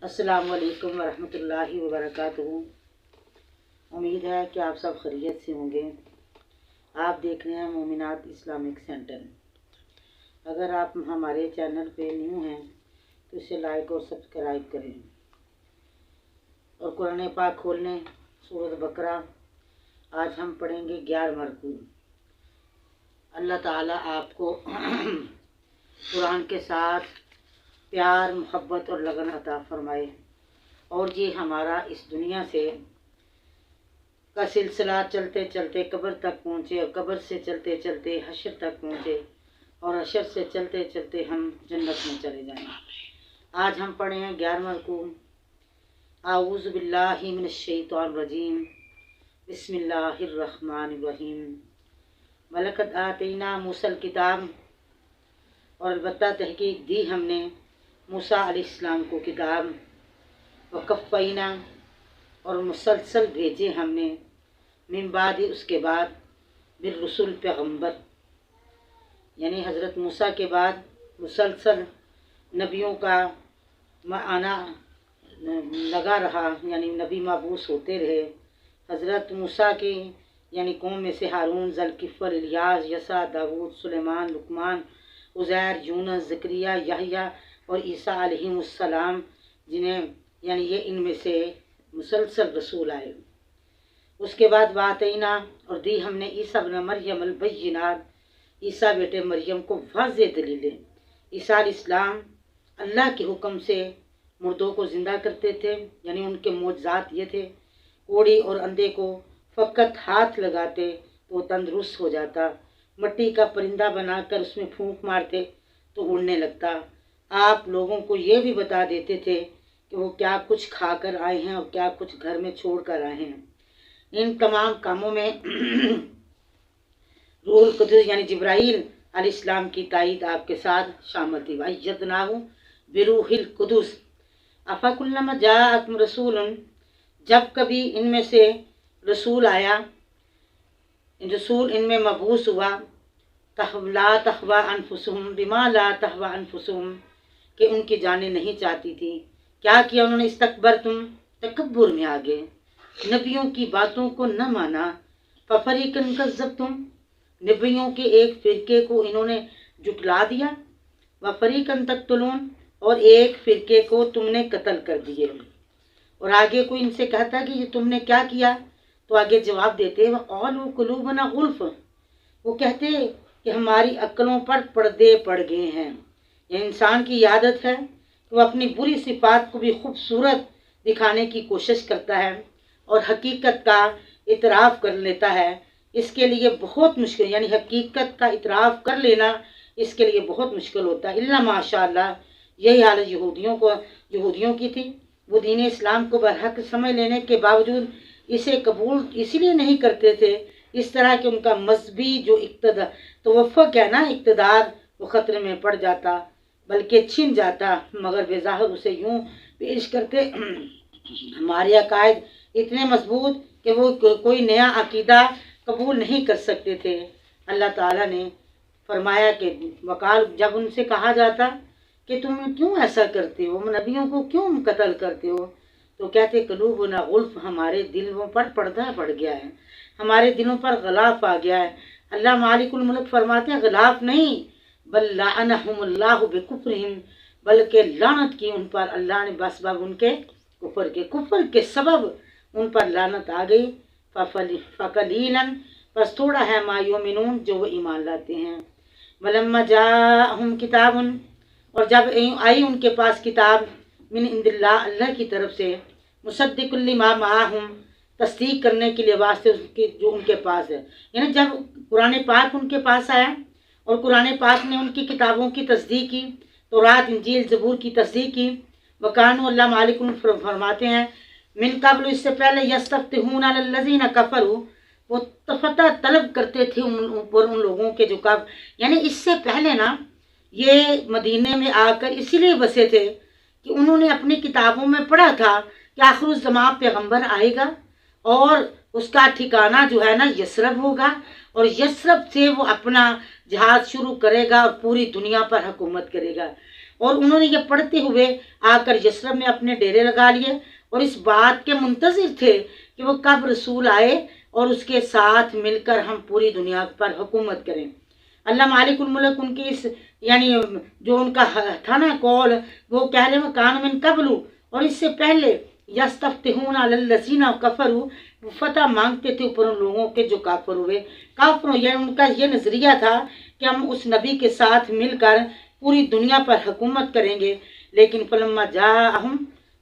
السلام علیکم ورحمۃ اللہ وبرکاتہ۔ امید ہے کہ آپ سب خیریت سے ہوں گے۔ آپ دیکھ رہے ہیں مومنات اسلامک سینٹر۔ اگر آپ ہمارے چینل پہ نیو ہیں تو اسے لائک اور سبسکرائب کریں اور قرآن پاک کھول لیں۔ سورۃ بقرہ آج ہم پڑھیں گے 11 کو۔ اللہ تعالیٰ آپ کو قرآن کے ساتھ پیار، محبت اور لگن عطا فرمائے، اور یہ ہمارا اس دنیا سے کا سلسلہ چلتے چلتے قبر تک پہنچے، اور قبر سے چلتے چلتے حشر تک پہنچے، اور حشر سے چلتے چلتے ہم جنت میں چلے جائیں۔ آج ہم پڑھے ہیں 11 کو۔ اعوذ باللہ من الشیطان الرجیم، بسم اللہ الرحمن الرحیم۔ وَلَقَدْ آتَيْنَا مُوسَى الْكِتَابَ، اور البتہ تحقیق دی ہم نے موسیٰ علیہ السلام کو کتاب، وَقَفَّيْنَا، اور مسلسل بھیجے ہم نے، من بعد، اس کے بعد، بالرسول، پیغمبر، یعنی حضرت موسیٰ کے بعد مسلسل نبیوں کا آنا لگا رہا، یعنی نبی مبعوث ہوتے رہے۔ حضرت موسیٰ کی یعنی قوم میں سے ہارون، ذوالکفل، الیاس، یسع، داؤد، سلیمان، لقمان، عزیر، یونس، زکریا، یحییٰ اور عیسیٰ علیہ السلام، جنہیں یعنی یہ ان میں سے مسلسل رسول آئے۔ اس کے بعد واتینا، اور دی ہم نے عیسیٰ ابن مریم البینات، عیسیٰ بیٹے مریم کو واضح دلیلیں۔ عیسیٰ علیہ السلام اللہ کے حکم سے مردوں کو زندہ کرتے تھے، یعنی ان کے معجزات یہ تھے، کوڑی اور اندھے کو فقط ہاتھ لگاتے تو وہ تندرست ہو جاتا، مٹی کا پرندہ بنا کر اس میں پھونک مارتے تو اڑنے لگتا۔ آپ لوگوں کو یہ بھی بتا دیتے تھے کہ وہ کیا کچھ کھا کر آئے ہیں اور کیا کچھ گھر میں چھوڑ کر آئے ہیں۔ ان تمام کاموں میں روح القدس یعنی جبرائیل علیہ السلام کی تائید آپ کے ساتھ شامل تھی۔ وَأَيَّدْنَاهُ بِرُوحِ الْقُدُسِ أَفَكُلَّمَا جَاءَكُمْ رَسُولٌ، جب کبھی ان میں سے رسول آیا، رسول ان میں مبعوث ہوا، لا تہویٰ انفسہم بما لا تہویٰ انفسہم، کہ ان کی جانیں نہیں چاہتی تھی، کیا کیا انہوں نے؟ استکبرتم، تکبر میں آگے، نبیوں کی باتوں کو نہ مانا، ففریقاً کذبتم، نبیوں کے ایک فرقے کو انہوں نے جھٹلا دیا، وفریقاً تقتلون، اور ایک فرقے کو تم نے قتل کر دیے۔ اور آگے کوئی ان سے کہتا کہ یہ تم نے کیا کیا، تو آگے جواب دیتے وَقَالُوا قُلُوبُنَا غُلْفٌ، وہ کہتے کہ ہماری عقلوں پر پردے پڑ گئے ہیں۔ یہ انسان کی عادت ہے کہ وہ اپنی بری صفات کو بھی خوبصورت دکھانے کی کوشش کرتا ہے اور حقیقت کا اعتراف کر لیتا ہے۔ اس کے لیے بہت مشکل، یعنی حقیقت کا اعتراف کر لینا اس کے لیے بہت مشکل ہوتا ہے۔ الا ماشاء اللہ، یہی حالت یہودیوں کی تھی۔ وہ دین اسلام کو برحق سمجھ لینے کے باوجود اسے قبول اس لیے نہیں کرتے تھے، اس طرح کہ ان کا مذہبی جو توفق ہے نا، اقتدار، وہ خطرے میں پڑ جاتا بلکہ چھن جاتا، مگر بظاہر اسے یوں پیش کرتے ہمارے عقائد اتنے مضبوط کہ وہ کوئی نیا عقیدہ قبول نہیں کر سکتے تھے۔ اللہ تعالیٰ نے فرمایا کہ وقال، جب ان سے کہا جاتا کہ تم کیوں ایسا کرتے ہو، نبیوں کو کیوں قتل کرتے ہو، تو کہتے قلوبنا غلف، ہمارے دلوں پر پردہ پڑ گیا ہے، ہمارے دلوں پر غلاف آ گیا ہے۔ اللہ مالک الملک فرماتے ہیں غلاف نہیں، بل لعنہم اللہ بکفرہم، بلکہ لعنت کی ان پر اللہ نے بسبب ان کے کفر کے سبب ان پر لعنت آ گئی۔ فقلیلاً، بس تھوڑا ہے، ما یؤمنون، جو وہ ایمان لاتے ہیں۔ ولما جاءہم کتاب، اور جب آئی ان کے پاس کتاب، من عند اللہ، اللہ کی طرف سے، مصدق لما معہم، تصدیق کرنے کے لیے واسطے جو ان کے پاس ہے، یعنی جب قرآن پاک ان کے پاس آیا اور قرآن پاک نے ان کی کتابوں کی تصدیق کی، تورات، انجیل، زبور کی تصدیق کی، وکانوا، اللہ مالک فرماتے ہیں، من قبل، اس سے پہلے، یستفتحون علی الذین کفروا، وہ فتح طلب کرتے تھے ان لوگوں کے جو یعنی اس سے پہلے نا یہ مدینے میں آ کر اسی لیے بسے تھے کہ انہوں نے اپنی کتابوں میں پڑھا تھا کہ آخر الزمان پیغمبر آئے گا اور اس کا ٹھکانہ جو ہے نا یثرب ہوگا، اور یثرب سے وہ اپنا جہاد شروع کرے گا اور پوری دنیا پر حکومت کرے گا۔ اور انہوں نے یہ پڑھتے ہوئے آ کر یثرب میں اپنے ڈیرے لگا لیے اور اس بات کے منتظر تھے کہ وہ کب رسول آئے اور اس کے ساتھ مل کر ہم پوری دنیا پر حکومت کریں۔ اللہ مالک الملک ان کی اس یعنی جو ان کا تھا نا قول، وہ کہہ رہے کان من قبل، اور اس سے پہلے یستفتحون علی الذین کفروا، وہ فتح مانگتے تھے اوپر ان لوگوں کے جو کافر ہوئے۔ کافروں یعنی ان کا یہ نظریہ تھا کہ ہم اس نبی کے ساتھ مل کر پوری دنیا پر حکومت کریں گے، لیکن فلما جاءہم،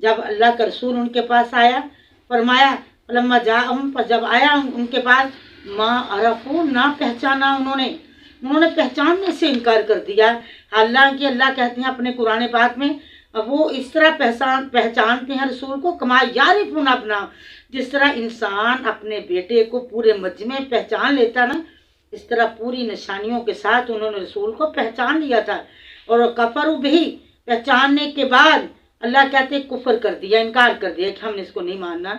جب اللہ کا رسول ان کے پاس آیا، فرمایا فلما جاءہم، پر جب آیا ان کے پاس، ما عرفوا، نہ پہچانا انہوں نے پہچاننے سے انکار کر دیا۔ حالانکہ اللہ کہتے ہیں اپنے قرآن پاک میں، وہ اس طرح پہچانتے ہیں رسول کو کما یعرفون ابنا، جس طرح انسان اپنے بیٹے کو پورے مجمع پہچان لیتا نا، اس طرح پوری نشانیوں کے ساتھ انہوں نے رسول کو پہچان لیا تھا۔ اور کفروا بھی، پہچاننے کے بعد اللہ کہتے کفر کر دیا، انکار کر دیا کہ ہم نے اس کو نہیں ماننا۔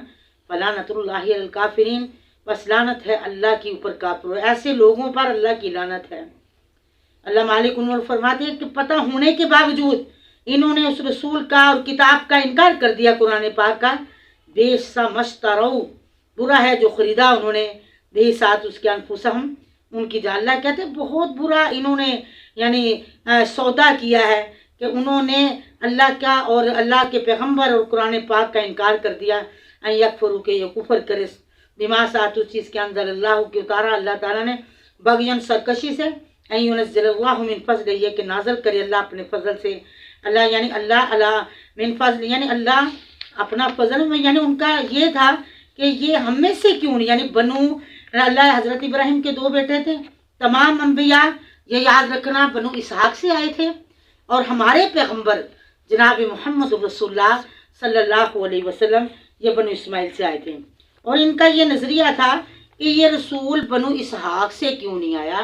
فلعنۃ اللہ علی الکافرین، بس لعنت ہے اللہ کی اوپر کافروں، ایسے لوگوں پر اللہ کی لعنت ہے۔ اللہ مالک الملک فرماتے ہیں کہ پتہ ہونے کے باوجود انہوں نے اس رسول کا اور کتاب کا انکار کر دیا، قرآن پاک کا۔ بئس ما اشتروا، برا ہے جو خریدا انہوں نے، بے ساتھ اس کے انفسہم، ان کی جان، اللہ کہتے ہیں بہت برا انہوں نے یعنی سودا کیا ہے کہ انہوں نے اللہ کا اور اللہ کے پیغمبر اور قرآن پاک کا انکار کر دیا۔ ان یکفروا، کہ یہ کفر کرے، بما ساتھ اس چیز کے اندر اللہ کی اتارا اللہ تعالیٰ نے، بغین سرکشی سے، ان ینزل اللہ من فضل، یہ کہ نازل کرے اللہ اپنے فضل سے، اللہ یعنی اللہ من فضل یعنی اللہ اپنا فضل میں، یعنی ان کا یہ تھا کہ یہ ہم میں سے کیوں نہیں، یعنی بنو اللہ حضرت ابراہیم کے 2 بیٹے تھے، تمام انبیاء یہ یاد رکھنا بنو اسحاق سے آئے تھے، اور ہمارے پیغمبر جناب محمد رسول اللہ صلی اللہ علیہ وسلم یہ بنو اسماعیل سے آئے تھے۔ اور ان کا یہ نظریہ تھا کہ یہ رسول بنو اسحاق سے کیوں نہیں آیا،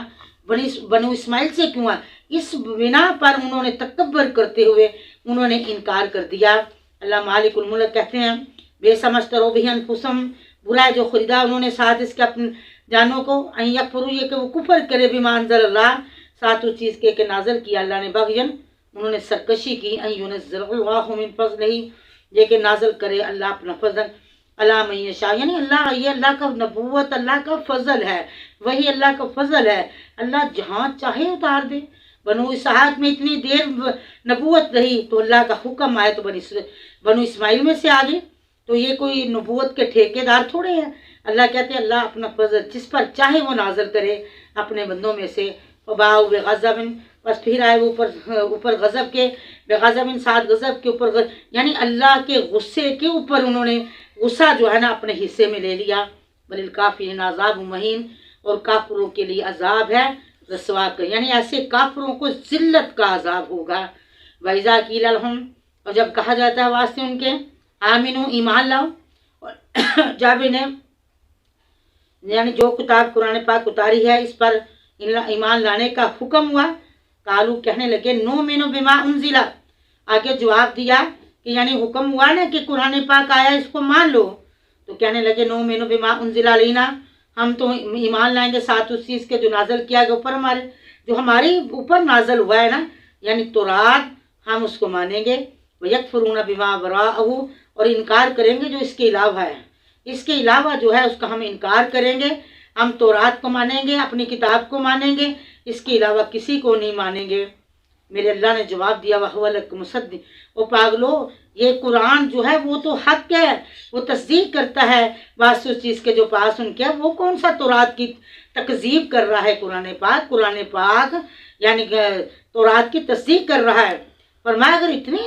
بنو اسماعیل سے کیوں آیا، اس بنا پر انہوں نے تکبر کرتے ہوئے انہوں نے انکار کر دیا۔ اللہ مالک الملک کہتے ہیں بے سمجھترو بھی انفسم، برا ہے جو خریدا انہوں نے ساتھ اس کے اپنے جانوں کو، ان یکفروا، یہ کہ وہ کفر کرے بما انزل اللہ، ساتھ اس چیز کے کہ نازل کیا اللہ نے، بغین، انہوں نے سرکشی کی، ان ینزل اللہ من فضلہ، یہ کہ نازل کرے اللہ اپنا فضل، اللہ من یشاء، یعنی اللہ، یہ اللہ کا نبوت اللہ کا فضل ہے، وہی اللہ کا فضل ہے، اللہ جہاں چاہے اتار دے۔ بنو اسحاق میں اتنی دیر نبوت رہی تو اللہ کا حکم آئے تو بنو اسماعیل میں سے آگے، تو یہ کوئی نبوت کے ٹھیکیدار تھوڑے ہیں۔ اللہ کہتے ہیں اللہ اپنا فضل جس پر چاہے وہ نازل کرے اپنے بندوں میں سے۔ فباؤ بغضب، بس پھر آئے وہ اوپر غضب کے، بغضب ساتھ غضب کے اوپر یعنی اللہ کے غصے کے اوپر انہوں نے غصہ جو ہے نا اپنے حصے میں لے لیا۔ وللکافرین عذاب مہین، اور کافروں کے لیے عذاب ہے رسوا کا، یعنی ایسے کافروں کو ذلت کا عذاب ہوگا۔ وَإِذَا قِيلَ لَهُمْ، اور جب کہا جاتا ہے واسطے ان کے، آمنو، ایمان لاؤ، جب انہیں یعنی جو کتاب قرآن پاک اتاری ہے اس پر ایمان لانے کا حکم ہوا، قالو، کہنے لگے، نؤمن بما انزل، آگے جواب دیا کہ یعنی حکم ہوا نا کہ قرآن پاک آیا اس کو مان لو، تو کہنے لگے نؤمن بما انزل علینا، ہم تو ایمان لائیں گے ساتھ اس چیز کے جو نازل کیا گیا اوپر ہمارے، جو ہمارے اوپر نازل ہوا ہے نا یعنی تورات، ہم اس کو مانیں گے۔ وَيَكْفُرُونَ بِمَا وَرَاءَهُ، اور انکار کریں گے جو اس کے علاوہ ہے، اس کے علاوہ جو ہے اس کا ہم انکار کریں گے، ہم تورات کو مانیں گے، اپنی کتاب کو مانیں گے، اس کے علاوہ کسی کو نہیں مانیں گے۔ میرے اللہ نے جواب دیا وَهُوَ لَكُمْ مُصَدِّقٌ، او پاگلو یہ قرآن جو ہے وہ تو حق ہے، وہ تصدیق کرتا ہے واسطے اس چیز کے جو پاس ان کے، وہ کون سا تورات کی تکذیب کر رہا ہے؟ قرآن پاک یعنی تورات کی تصدیق کر رہا ہے۔ فرمایا اگر اتنے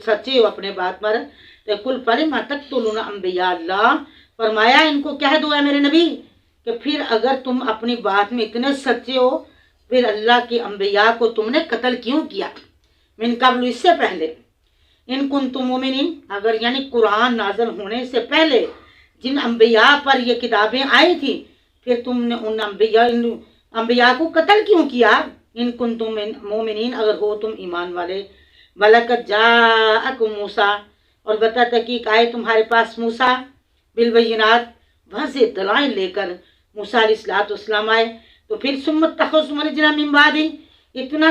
سچے ہو اپنے بات پر، تو کل فلم تقتلون انبیاء اللہ، فرمایا ان کو کہہ دو اے میرے نبی کہ پھر اگر تم اپنی بات میں اتنے سچے ہو، پھر اللہ کے انبیاء کو تم نے قتل کیوں کیا؟ من قبل، اس سے پہلے، ان کنتم مومنین، اگر یعنی قرآن نازل ہونے سے پہلے جن انبیاء پر یہ کتابیں آئی تھی، پھر تم نے ان انبیاء کو قتل کیوں کیا؟ ان کنتم مومنین، اگر ہو تم ایمان والے۔ وَلَقَدْ جَاءَكُم مُوسیٰ، اور بتا تحقیق آئے تمہارے پاس موسیٰ، بالبینات، واضح دلائل لے کر موسیٰ علیہ السلام آئے، تو پھر ثم اتخذتم العجل من بعدہ، اتنا